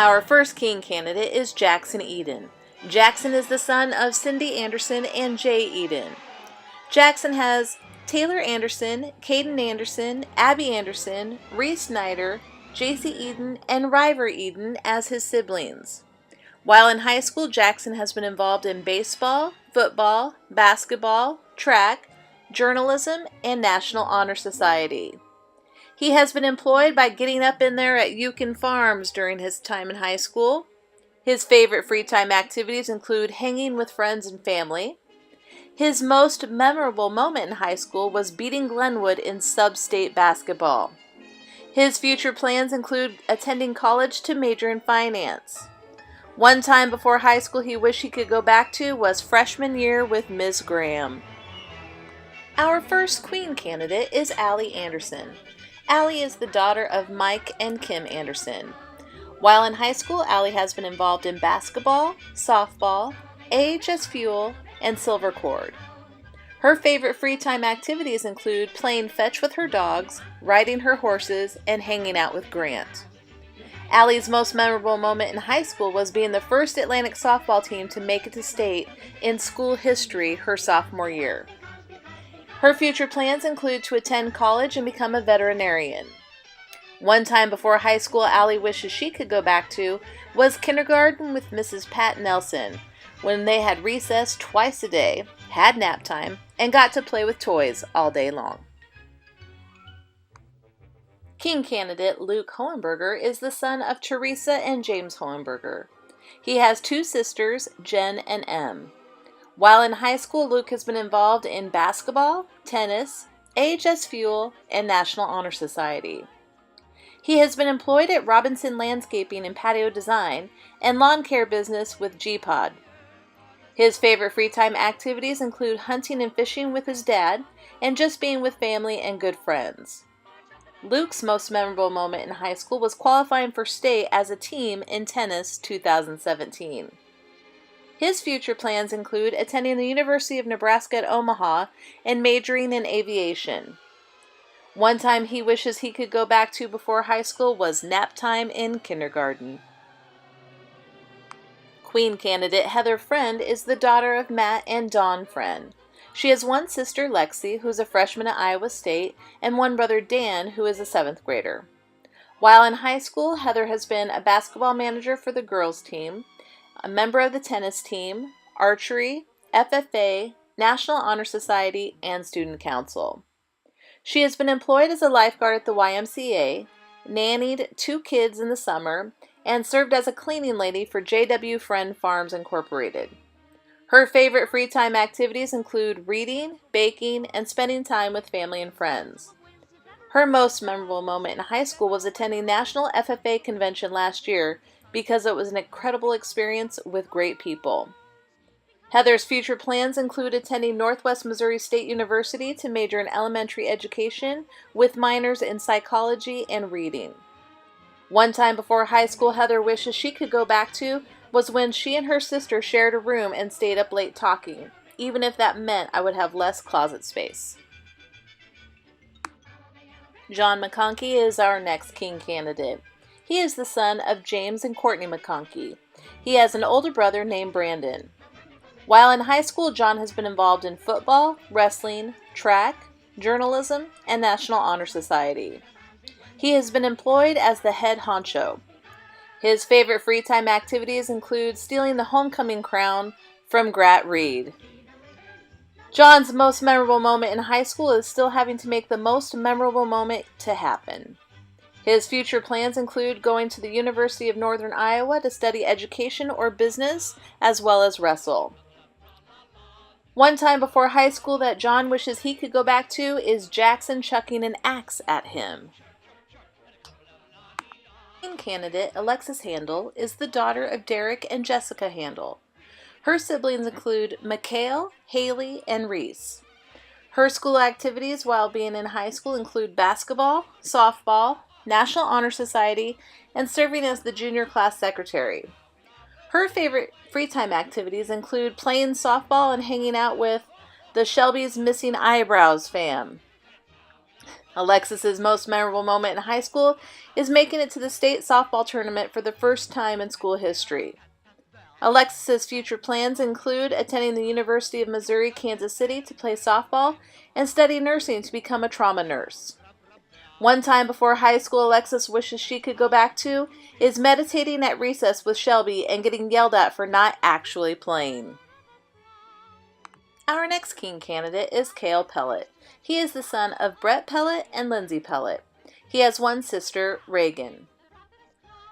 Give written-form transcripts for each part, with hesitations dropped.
Our first King candidate is Jackson Eden. Jackson is the son of Cindy Anderson and Jay Eden. Jackson has Taylor Anderson, Caden Anderson, Abby Anderson, Reese Snyder, JC Eden, and River Eden as his siblings. While in high school, Jackson has been involved in baseball, football, basketball, track, journalism, and National Honor Society. He has been employed by getting up in there at Yukon Farms during his time in high school. His favorite free time activities include hanging with friends and family. His most memorable moment in high school was beating Glenwood in sub-state basketball. His future plans include attending college to major in finance. One time before high school he wished he could go back to was freshman year with Ms. Graham. Our first Queen candidate is Allie Anderson. Allie is the daughter of Mike and Kim Anderson. While in high school, Allie has been involved in basketball, softball, AHS Fuel, and Silver Cord. Her favorite free time activities include playing fetch with her dogs, riding her horses, and hanging out with Grant. Allie's most memorable moment in high school was being the first Atlantic softball team to make it to state in school history her sophomore year. Her future plans include to attend college and become a veterinarian. One time before high school Allie wishes she could go back to was kindergarten with Mrs. Pat Nelson, when they had recess twice a day, had nap time, and got to play with toys all day long. King candidate Luke Hohenberger is the son of Teresa and James Hohenberger. He has two sisters, Jen and Em. While in high school, Luke has been involved in basketball, tennis, AHS Fuel, and National Honor Society. He has been employed at Robinson Landscaping and Patio Design and lawn care business with G-Pod. His favorite free time activities include hunting and fishing with his dad and just being with family and good friends. Luke's most memorable moment in high school was qualifying for state as a team in tennis 2017. His future plans include attending the University of Nebraska at Omaha and majoring in aviation. One time he wishes he could go back to before high school was nap time in kindergarten. Queen candidate Heather Friend is the daughter of Matt and Dawn Friend. She has one sister, Lexi, who is a freshman at Iowa State, and one brother, Dan, who is a 7th grader. While in high school, Heather has been a basketball manager for the girls' team, a member of the tennis team, archery, FFA, National Honor Society, and Student Council. She has been employed as a lifeguard at the YMCA, nannied 2 kids in the summer, and served as a cleaning lady for J.W. Friend Farms Incorporated. Her favorite free time activities include reading, baking, and spending time with family and friends. Her most memorable moment in high school was attending National FFA Convention last year because it was an incredible experience with great people. Heather's future plans include attending Northwest Missouri State University to major in elementary education with minors in psychology and reading. One time before high school Heather wishes she could go back to was when she and her sister shared a room and stayed up late talking, even if that meant I would have less closet space. John McConkey is our next King candidate. He is the son of James and Courtney McConkey. He has an older brother named Brandon. While in high school, John has been involved in football, wrestling, track, journalism, and National Honor Society. He has been employed as the head honcho. His favorite free time activities include stealing the homecoming crown from Grat Reed. John's most memorable moment in high school is still having to make the most memorable moment to happen. His future plans include going to the University of Northern Iowa to study education or business, as well as wrestle. One time before high school that John wishes he could go back to is Jackson chucking an axe at him. Candidate Alexis Handel is the daughter of Derek and Jessica Handel. Her siblings include Mikhail, Haley, and Reese. Her school activities while being in high school include basketball, softball, National Honor Society, and serving as the junior class secretary. Her favorite free time activities include playing softball and hanging out with the Shelby's Missing Eyebrows fam. Alexis's most memorable moment in high school is making it to the state softball tournament for the first time in school history. Alexis's future plans include attending the University of Missouri, Kansas City to play softball and study nursing to become a trauma nurse. One time before high school Alexis wishes she could go back to is meditating at recess with Shelby and getting yelled at for not actually playing. Our next king candidate is Cale Pellet. He is the son of Brett Pellet and Lindsay Pellet. He has one sister, Reagan.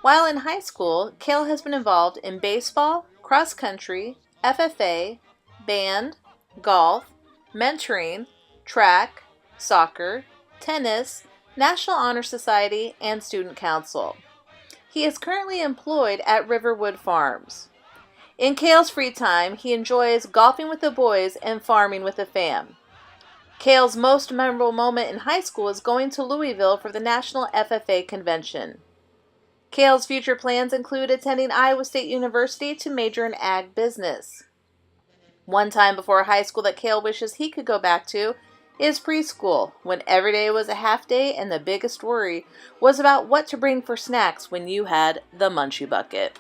While in high school, Cale has been involved in baseball, cross country, FFA, band, golf, mentoring, track, soccer, tennis, National Honor Society, and Student Council. He is currently employed at Riverwood Farms. In Cale's free time, he enjoys golfing with the boys and farming with the fam. Cale's most memorable moment in high school is going to Louisville for the National FFA Convention. Cale's future plans include attending Iowa State University to major in ag business. One time before high school that Cale wishes he could go back to is preschool, when every day was a half day and the biggest worry was about what to bring for snacks when you had the Munchie Bucket.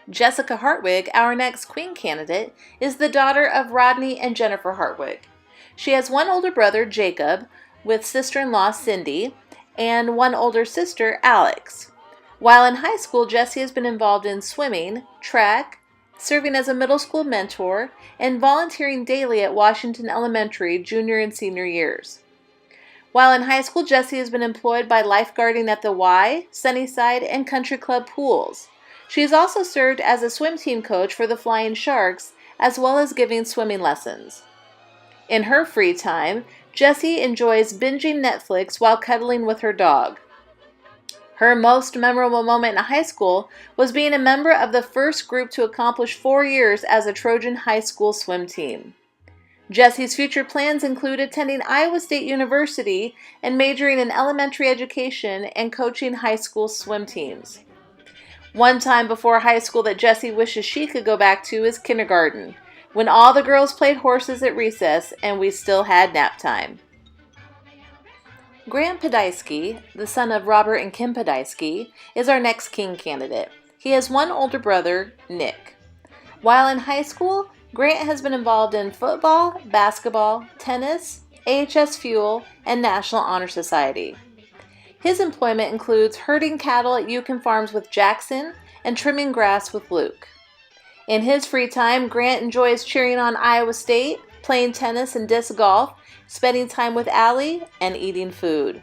Jessica Hartwig, our next queen candidate, is the daughter of Rodney and Jennifer Hartwig. She has one older brother, Jacob, with sister-in-law Cindy, and one older sister, Alex. While in high school, Jessie has been involved in swimming, track, serving as a middle school mentor, and volunteering daily at Washington Elementary junior and senior years. While in high school, Jessie has been employed by lifeguarding at the Y, Sunnyside, and Country Club pools. She has also served as a swim team coach for the Flying Sharks, as well as giving swimming lessons. In her free time, Jessie enjoys binging Netflix while cuddling with her dog. Her most memorable moment in high school was being a member of the first group to accomplish 4 years as a Trojan High School swim team. Jessie's future plans include attending Iowa State University and majoring in elementary education and coaching high school swim teams. One time before high school that Jessie wishes she could go back to is kindergarten, when all the girls played horses at recess and we still had nap time. Grant Podolsky, the son of Robert and Kim Podolsky, is our next king candidate. He has one older brother, Nick. While in high school, Grant has been involved in football, basketball, tennis, AHS Fuel, and National Honor Society. His employment includes herding cattle at Yukon Farms with Jackson and trimming grass with Luke. In his free time, Grant enjoys cheering on Iowa State, playing tennis and disc golf, spending time with Allie, and eating food.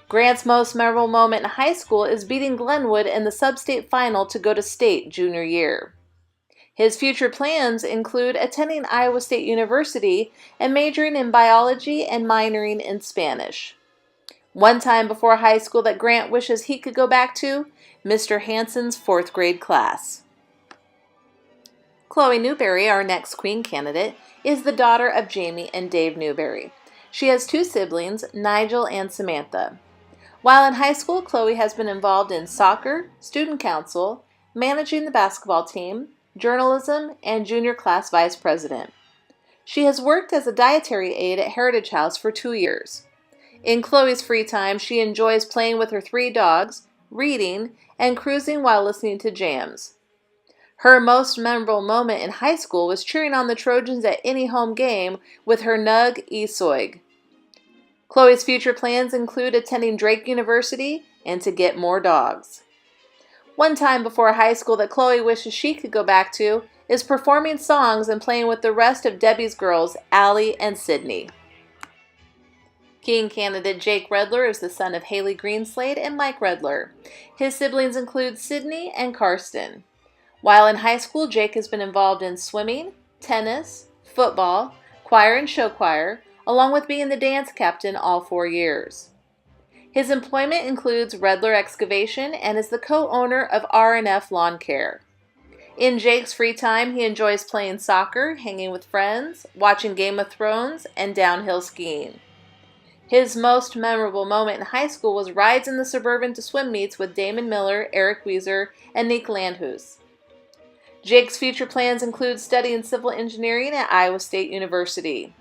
Grant's most memorable moment in high school is beating Glenwood in the sub-state final to go to state junior year. His future plans include attending Iowa State University and majoring in biology and minoring in Spanish. One time before high school that Grant wishes he could go back to, Mr. Hansen's 4th grade class. Chloe Newberry, our next queen candidate, is the daughter of Jamie and Dave Newberry. She has 2 siblings, Nigel and Samantha. While in high school, Chloe has been involved in soccer, student council, managing the basketball team, journalism, and junior class vice president. She has worked as a dietary aide at Heritage House for 2 years. In Chloe's free time, she enjoys playing with her 3 dogs, reading, and cruising while listening to jams. Her most memorable moment in high school was cheering on the Trojans at any home game with her Nug Esoig. Chloe's future plans include attending Drake University and to get more dogs. One time before high school that Chloe wishes she could go back to is performing songs and playing with the rest of Debbie's girls, Allie and Sydney. King candidate Jake Redler is the son of Haley Greenslade and Mike Redler. His siblings include Sydney and Karsten. While in high school, Jake has been involved in swimming, tennis, football, choir and show choir, along with being the dance captain all 4 years. His employment includes Redler Excavation and is the co-owner of R&F Lawn Care. In Jake's free time, he enjoys playing soccer, hanging with friends, watching Game of Thrones, and downhill skiing. His most memorable moment in high school was rides in the Suburban to swim meets with Damon Miller, Eric Weezer, and Nick Landhus. Jake's future plans include studying civil engineering at Iowa State University.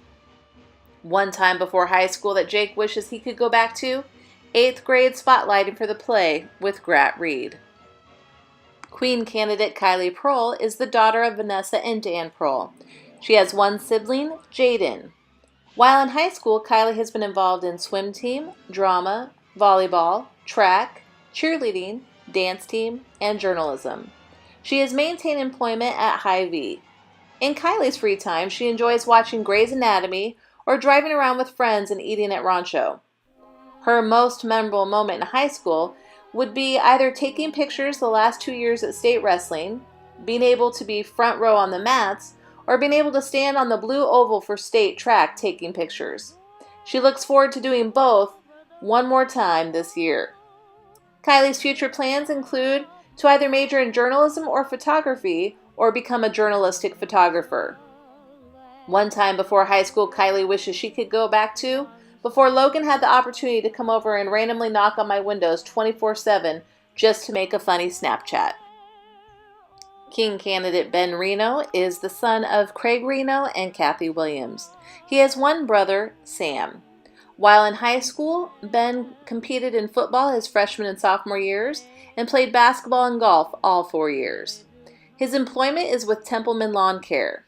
One time before high school that Jake wishes he could go back to, 8th grade spotlighting for the play with Grat Reed. Queen candidate Kylie Prohl is the daughter of Vanessa and Dan Prohl. She has one sibling, Jaden. While in high school, Kylie has been involved in swim team, drama, volleyball, track, cheerleading, dance team, and journalism. She has maintained employment at Hy-Vee. In Kylie's free time, she enjoys watching Grey's Anatomy or driving around with friends and eating at Rancho. Her most memorable moment in high school would be either taking pictures the last 2 years at state wrestling, being able to be front row on the mats, or being able to stand on the blue oval for state track taking pictures. She looks forward to doing both one more time this year. Kylie's future plans include to either major in journalism or photography or become a journalistic photographer. One time before high school Kylie wishes she could go back to, before Logan had the opportunity to come over and randomly knock on my windows 24/7 just to make a funny Snapchat. King candidate Ben Reno is the son of Craig Reno and Kathy Williams. He has one brother, Sam. While in high school, Ben competed in football his freshman and sophomore years and played basketball and golf all 4 years. His employment is with Templeman Lawn Care.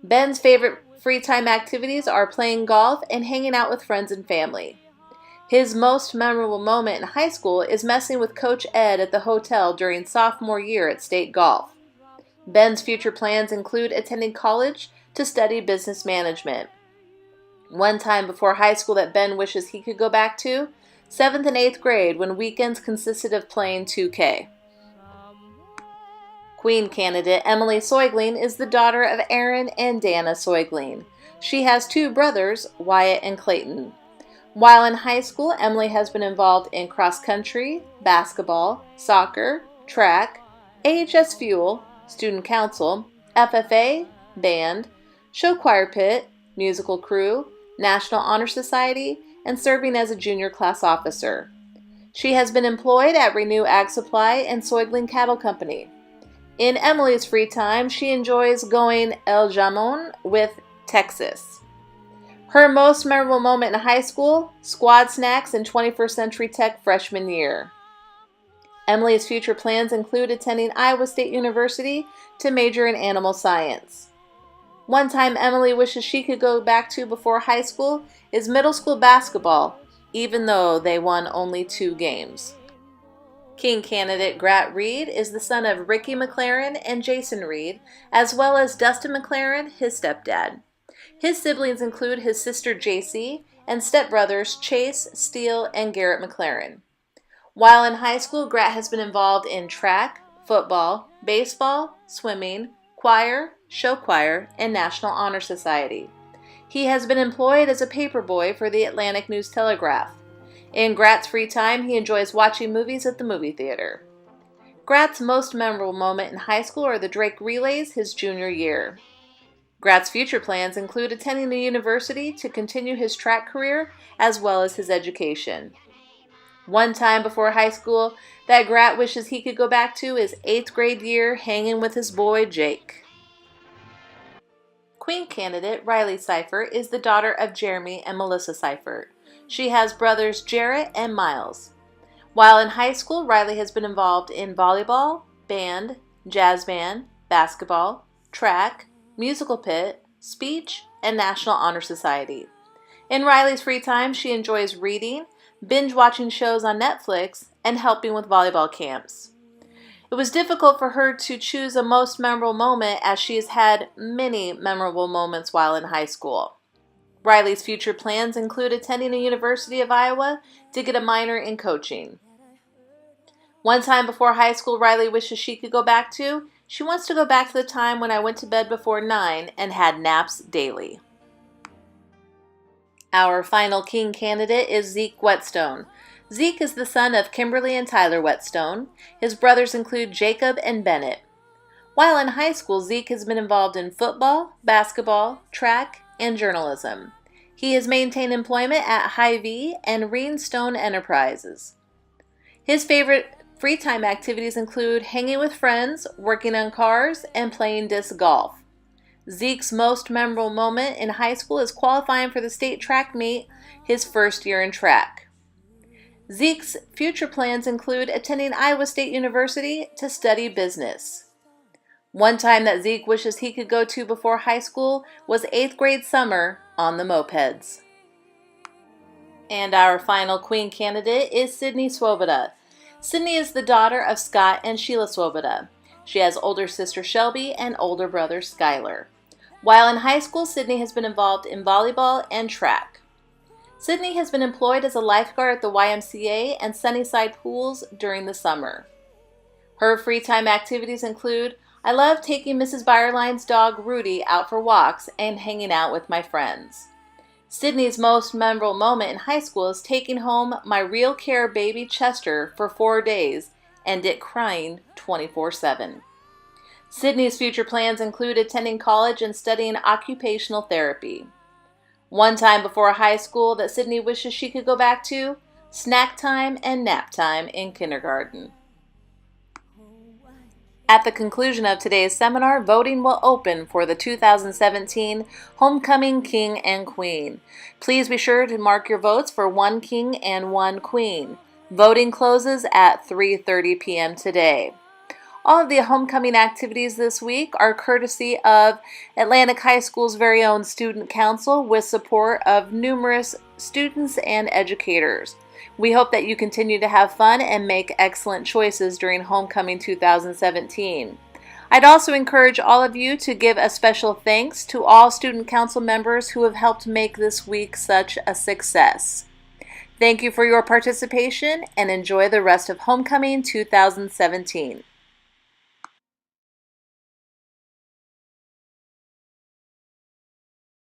Ben's favorite free time activities are playing golf and hanging out with friends and family. His most memorable moment in high school is messing with Coach Ed at the hotel during sophomore year at state golf. Ben's future plans include attending college to study business management. One time before high school that Ben wishes he could go back to, 7th and 8th grade when weekends consisted of playing 2K. Queen candidate Emily Soigling is the daughter of Aaron and Dana Soigling. She has 2 brothers, Wyatt and Clayton. While in high school, Emily has been involved in cross country, basketball, soccer, track, AHS Fuel, student council, FFA, band, show choir pit, musical crew, National Honor Society, and serving as a junior class officer. She has been employed at Renew Ag Supply and Soigling Cattle Company. In Emily's free time, she enjoys going El Jamon with Texas. Her most memorable moment in high school, squad snacks in 21st Century Tech freshman year. Emily's future plans include attending Iowa State University to major in animal science. One time Emily wishes she could go back to before high school is middle school basketball, even though they won only 2 games. King candidate Grat Reed is the son of Ricky McLaren and Jason Reed, as well as Dustin McLaren, his stepdad. His siblings include his sister JC and stepbrothers Chase, Steele, and Garrett McLaren. While in high school, Grat has been involved in track, football, baseball, swimming, choir, show choir, and National Honor Society. He has been employed as a paperboy for the Atlantic News-Telegraph. In Grat's free time, he enjoys watching movies at the movie theater. Grat's most memorable moment in high school are the Drake Relays his junior year. Grat's future plans include attending the university to continue his track career as well as his education. One time before high school that Grat wishes he could go back to is 8th grade year hanging with his boy Jake. Queen candidate Riley Seifert is the daughter of Jeremy and Melissa Seifert. She has brothers Jarrett and Miles. While in high school, Riley has been involved in volleyball, band, jazz band, basketball, track, musical pit, speech, and National Honor Society. In Riley's free time, she enjoys reading, binge-watching shows on Netflix, and helping with volleyball camps. It was difficult for her to choose a most memorable moment as she has had many memorable moments while in high school. Riley's future plans include attending the University of Iowa to get a minor in coaching. One time before high school Riley wishes she could go back to, she wants to go back to the time when I went to bed before 9 and had naps daily. Our final king candidate is Zeke Whetstone. Zeke is the son of Kimberly and Tyler Whetstone. His brothers include Jacob and Bennett. While in high school, Zeke has been involved in football, basketball, track, and journalism. He has maintained employment at Hy-Vee and Reenstone Enterprises. His favorite free time activities include hanging with friends, working on cars, and playing disc golf. Zeke's most memorable moment in high school is qualifying for the state track meet his first year in track. Zeke's future plans include attending Iowa State University to study business. One time that Zeke wishes he could go to before high school was 8th grade summer on the mopeds. And our final queen candidate is Sydney Swoboda. Sydney is the daughter of Scott and Sheila Swoboda. She has older sister Shelby and older brother Skylar. While in high school, Sydney has been involved in volleyball and track. Sydney has been employed as a lifeguard at the YMCA and Sunnyside pools during the summer. Her free time activities include, I love taking Mrs. Byerline's dog Rudy out for walks and hanging out with my friends. Sydney's most memorable moment in high school is taking home my Real Care baby Chester for 4 days and it crying 24/7. Sydney's future plans include attending college and studying occupational therapy. One time before high school that Sydney wishes she could go back to, snack time and nap time in kindergarten. At the conclusion of today's seminar, voting will open for the 2017 Homecoming King and Queen. Please be sure to mark your votes for 1 king and 1 queen. Voting closes at 3:30 p.m. today. All of the homecoming activities this week are courtesy of Atlantic High School's very own Student Council with support of numerous students and educators. We hope that you continue to have fun and make excellent choices during Homecoming 2017. I'd also encourage all of you to give a special thanks to all Student Council members who have helped make this week such a success. Thank you for your participation and enjoy the rest of Homecoming 2017.